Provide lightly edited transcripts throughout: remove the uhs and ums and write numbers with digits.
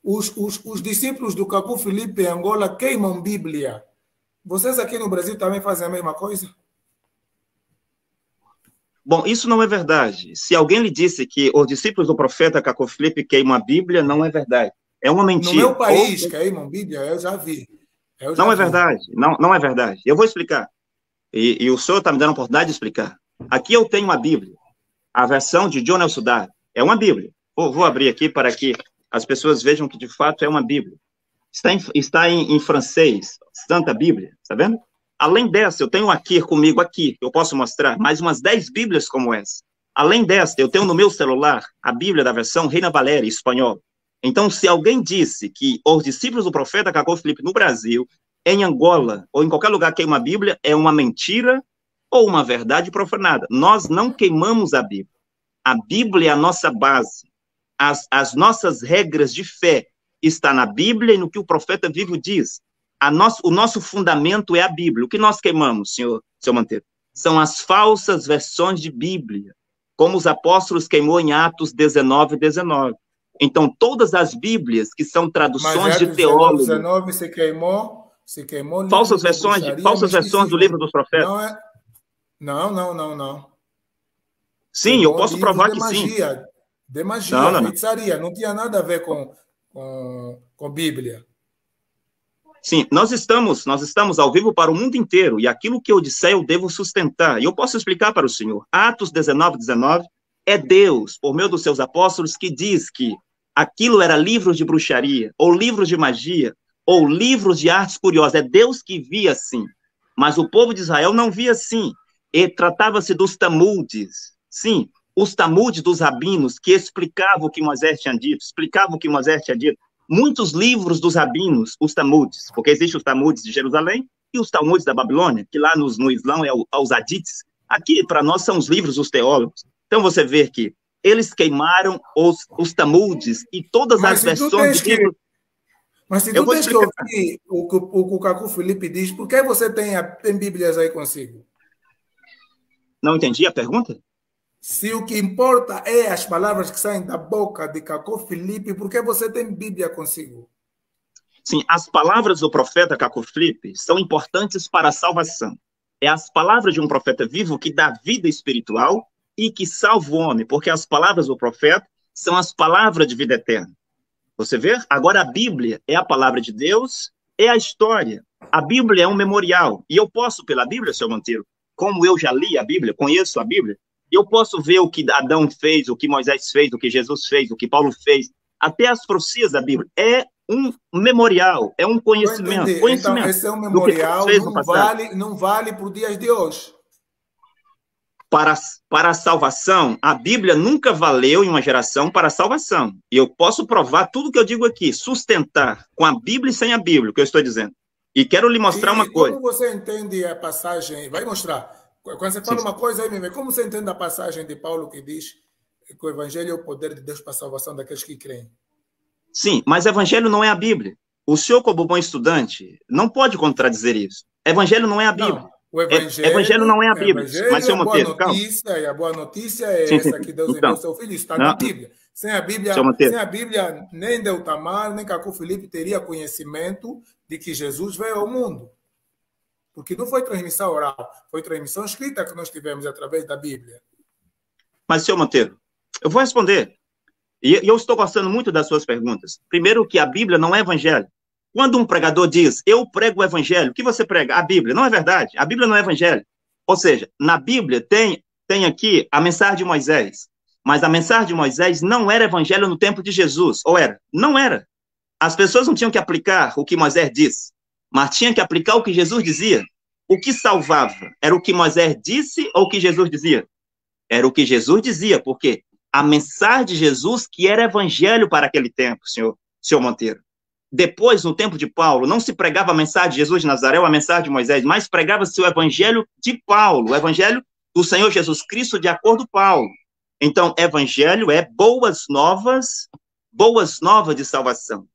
os discípulos do Caco Filipe em Angola queimam Bíblia. Vocês aqui no Brasil também fazem a mesma coisa? Bom, isso não é verdade. Se alguém lhe disse que os discípulos do profeta Caco Filipe queimam a Bíblia, não é verdade. É uma mentira. No meu país, queimam Bíblia, eu já vi. Não é verdade. Não é verdade. Eu vou explicar. E o senhor está me dando a oportunidade de explicar. Aqui eu tenho uma Bíblia. A versão de John Nelson Darby. É uma Bíblia. Vou abrir aqui para que as pessoas vejam que, de fato, é uma Bíblia. Está em francês, Santa Bíblia, está vendo? Além dessa, eu tenho aqui comigo, eu posso mostrar, mais umas 10 Bíblias como essa. Além dessa, eu tenho no meu celular a Bíblia da versão Reina Valéria, espanhol. Então, se alguém disse que os discípulos do profeta Caco Filipe no Brasil, em Angola, ou em qualquer lugar queima a Bíblia, é uma mentira ou uma verdade profanada. Nós não queimamos a Bíblia. A Bíblia é a nossa base. As nossas regras de fé estão na Bíblia e no que o profeta vivo diz. O nosso fundamento é a Bíblia. O que nós queimamos, senhor Monteiro, são as falsas versões de Bíblia, como os apóstolos queimou em Atos 19:19. Então, todas as Bíblias que são traduções de teólogos... 19 se queimou falsas versões do livro dos profetas. Não. Sim, eu posso provar que sim. De magia, feitiçaria. Não tinha nada a ver com Bíblia. Sim, nós estamos ao vivo para o mundo inteiro, e aquilo que eu disser eu devo sustentar. E eu posso explicar para o senhor. Atos 19:19 é Deus, por meio dos seus apóstolos, que diz que aquilo era livros de bruxaria, ou livros de magia, ou livros de artes curiosas. É Deus que via assim. Mas o povo de Israel não via assim. E tratava-se dos Talmudes. Sim, os Talmudes dos rabinos, que explicavam o que Moisés tinha dito, Muitos livros dos rabinos, os Talmudes, porque existem os Talmudes de Jerusalém e os Talmudes da Babilônia, que lá no Islã é os Hadiths. Aqui, para nós, são os livros dos teólogos. Então, você vê que eles queimaram os Talmudes e todas as versões de livros... Mas se tu tens que ouvir o que o Caco Filipe diz, por que você tem Bíblias aí consigo? Não entendi a pergunta? Se o que importa é as palavras que saem da boca de Caco Filipe, por que você tem Bíblia consigo? Sim, as palavras do profeta Caco Filipe são importantes para a salvação. É as palavras de um profeta vivo que dá vida espiritual e que salva o homem, porque as palavras do profeta são as palavras de vida eterna. Você vê? Agora a Bíblia é a palavra de Deus, é a história. A Bíblia é um memorial. E eu posso, pela Bíblia, senhor Monteiro, como eu já li a Bíblia, conheço a Bíblia, eu posso ver o que Adão fez, o que Moisés fez, o que Jesus fez, o que Paulo fez, até as profecias da Bíblia. É um memorial, é um conhecimento. Então, esse é um memorial, não vale para os dias de hoje. Para a salvação, a Bíblia nunca valeu em uma geração para a salvação. E eu posso provar tudo que eu digo aqui, sustentar com a Bíblia e sem a Bíblia, o que eu estou dizendo. E quero lhe mostrar uma coisa. Como você entende a passagem? Vai mostrar. Quando você fala uma coisa aí, como você entende a passagem de Paulo que diz que o Evangelho é o poder de Deus para a salvação daqueles que creem? Sim, mas Evangelho não é a Bíblia. O senhor, como bom estudante, não pode contradizer isso. Evangelho não é a Bíblia. Não, o Evangelho não é a Bíblia. Mas, senhor Monteiro, e a boa notícia é essa que Deus enviou seu filho. Está na Bíblia. Sem a Bíblia, nem Deltamar, nem Caco Filipe teria conhecimento de que Jesus veio ao mundo. Porque não foi transmissão oral, foi transmissão escrita que nós tivemos através da Bíblia. Mas, senhor Monteiro, eu vou responder. E eu estou gostando muito das suas perguntas. Primeiro, que a Bíblia não é evangelho. Quando um pregador diz, eu prego o evangelho, o que você prega? A Bíblia. Não é verdade. A Bíblia não é evangelho. Ou seja, na Bíblia tem aqui a mensagem de Moisés. Mas a mensagem de Moisés não era evangelho no tempo de Jesus. Ou era? Não era. As pessoas não tinham que aplicar o que Moisés disse, mas tinham que aplicar o que Jesus dizia. O que salvava? Era o que Moisés disse ou o que Jesus dizia? Era o que Jesus dizia, porque a mensagem de Jesus que era evangelho para aquele tempo, senhor Monteiro. Depois, no tempo de Paulo, não se pregava a mensagem de Jesus de Nazaré, a mensagem de Moisés, mas pregava-se o evangelho de Paulo, o evangelho do Senhor Jesus Cristo de acordo com Paulo. Então, evangelho é boas novas de salvação.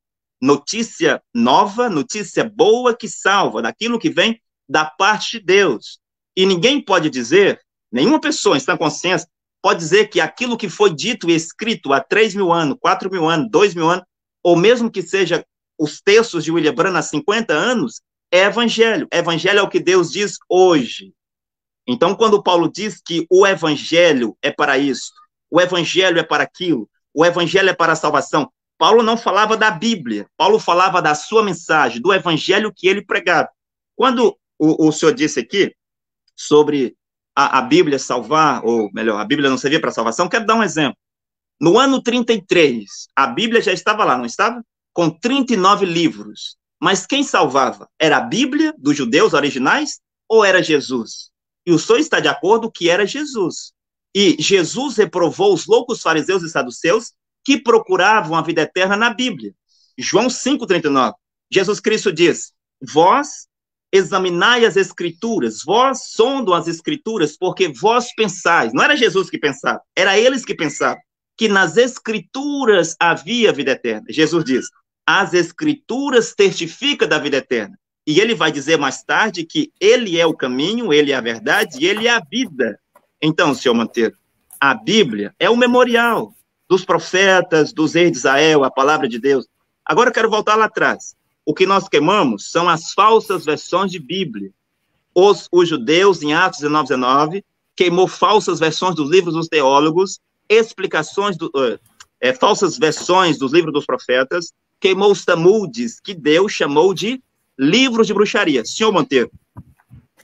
Notícia nova, notícia boa que salva, daquilo que vem da parte de Deus. E ninguém pode dizer, nenhuma pessoa em sã consciência pode dizer que aquilo que foi dito e escrito há 3.000 anos, 4.000 anos, 2.000 anos, ou mesmo que seja os textos de William Branham há 50 anos, é evangelho. Evangelho é o que Deus diz hoje. Então, quando Paulo diz que o evangelho é para isso, o evangelho é para aquilo, o evangelho é para a salvação, Paulo não falava da Bíblia, Paulo falava da sua mensagem, do evangelho que ele pregava. Quando o senhor disse aqui sobre a Bíblia salvar, ou melhor, a Bíblia não servia para salvação, quero dar um exemplo. No ano 33, a Bíblia já estava lá, não estava? Com 39 livros. Mas quem salvava? Era a Bíblia dos judeus originais ou era Jesus? E o senhor está de acordo que era Jesus. E Jesus reprovou os loucos fariseus e saduceus que procuravam a vida eterna na Bíblia. João 5,39. Jesus Cristo diz: vós examinai as Escrituras, vós sondam as Escrituras, porque vós pensais. Não era Jesus que pensava, era eles que pensavam, que nas Escrituras havia vida eterna. Jesus diz: as Escrituras testificam da vida eterna. E ele vai dizer mais tarde que ele é o caminho, ele é a verdade e ele é a vida. Então, senhor Monteiro, a Bíblia é o memorial dos profetas, dos reis de Israel, a palavra de Deus. Agora eu quero voltar lá atrás. O que nós queimamos são as falsas versões de Bíblia. Os judeus, em Atos 19, queimou falsas versões dos livros dos teólogos, explicações, falsas versões dos livros dos profetas, queimou os Talmudes, que Deus chamou de livros de bruxaria. Senhor Monteiro,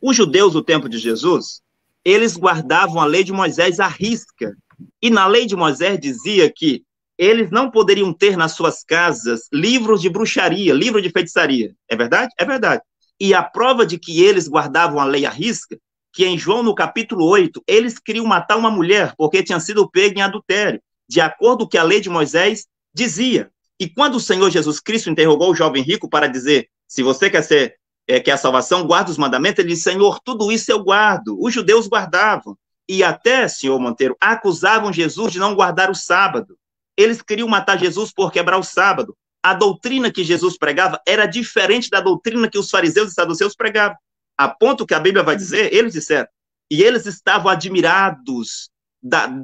os judeus do tempo de Jesus, eles guardavam a lei de Moisés à risca. E na lei de Moisés dizia que eles não poderiam ter nas suas casas livros de bruxaria, livro de feitiçaria. É verdade? É verdade. E a prova de que eles guardavam a lei à risca, que em João, no capítulo 8, eles queriam matar uma mulher porque tinha sido pega em adultério, de acordo com o que a lei de Moisés dizia. E quando o Senhor Jesus Cristo interrogou o jovem rico para dizer: se você quer a salvação, guarda os mandamentos, ele disse: Senhor, tudo isso eu guardo. Os judeus guardavam. E até, senhor Monteiro, acusavam Jesus de não guardar o sábado. Eles queriam matar Jesus por quebrar o sábado. A doutrina que Jesus pregava era diferente da doutrina que os fariseus e saduceus pregavam. A ponto que a Bíblia vai dizer, eles disseram, e eles estavam admirados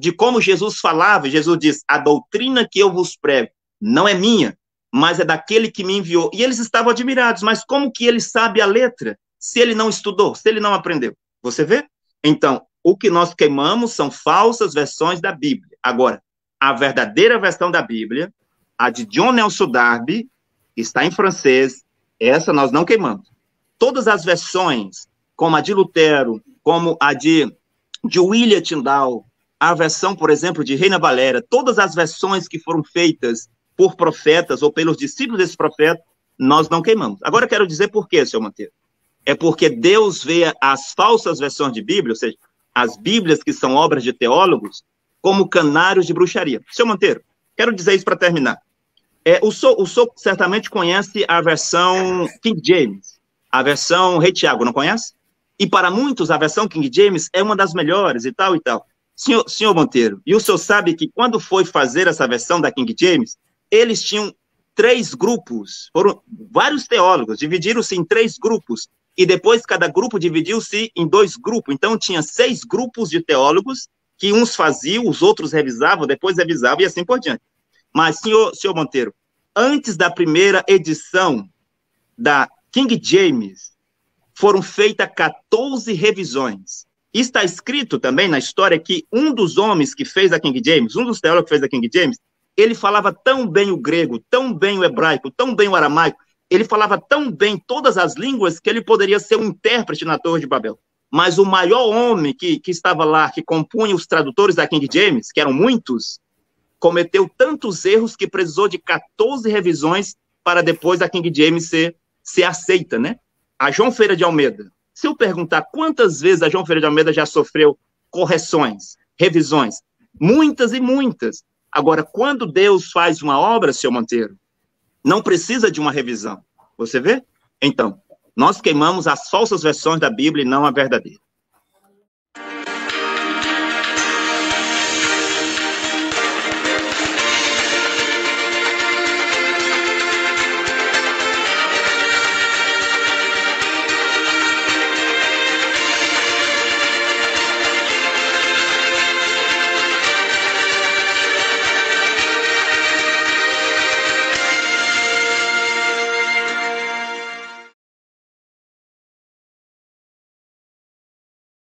de como Jesus falava. Jesus diz: a doutrina que eu vos prego não é minha, mas é daquele que me enviou. E eles estavam admirados, mas como que ele sabe a letra, se ele não estudou, se ele não aprendeu? Você vê? Então, o que nós queimamos são falsas versões da Bíblia. Agora, a verdadeira versão da Bíblia, a de John Nelson Darby, está em francês, essa nós não queimamos. Todas as versões, como a de Lutero, como a de William Tyndale, a versão, por exemplo, de Reina Valera, todas as versões que foram feitas por profetas ou pelos discípulos desse profeta, nós não queimamos. Agora eu quero dizer por quê, senhor Monteiro. É porque Deus vê as falsas versões de Bíblia, ou seja, as Bíblias que são obras de teólogos, como canários de bruxaria. Senhor Monteiro, quero dizer isso para terminar. O senhor certamente conhece a versão King James, a versão Rei Tiago, não conhece? E para muitos, a versão King James é uma das melhores e tal e tal. Senhor Monteiro, e o senhor sabe que quando foi fazer essa versão da King James, eles tinham 3 grupos, foram vários teólogos, dividiram-se em 3 grupos, e depois cada grupo dividiu-se em 2 grupos. Então tinha 6 grupos de teólogos, que uns faziam, os outros revisavam, depois revisavam e assim por diante. Mas, senhor Monteiro, antes da primeira edição da King James, foram feitas 14 revisões. Está escrito também na história que um dos homens que fez a King James, um dos teólogos que fez a King James, ele falava tão bem o grego, tão bem o hebraico, tão bem o aramaico, ele falava tão bem todas as línguas que ele poderia ser um intérprete na Torre de Babel. Mas o maior homem que estava lá, que compunha os tradutores da King James, que eram muitos, cometeu tantos erros que precisou de 14 revisões para depois a King James ser aceita, né? A João Ferreira de Almeida, se eu perguntar quantas vezes a João Ferreira de Almeida já sofreu correções, revisões, muitas e muitas. Agora, quando Deus faz uma obra, senhor Monteiro, não precisa de uma revisão. Você vê? Então, nós queimamos as falsas versões da Bíblia e não a verdadeira.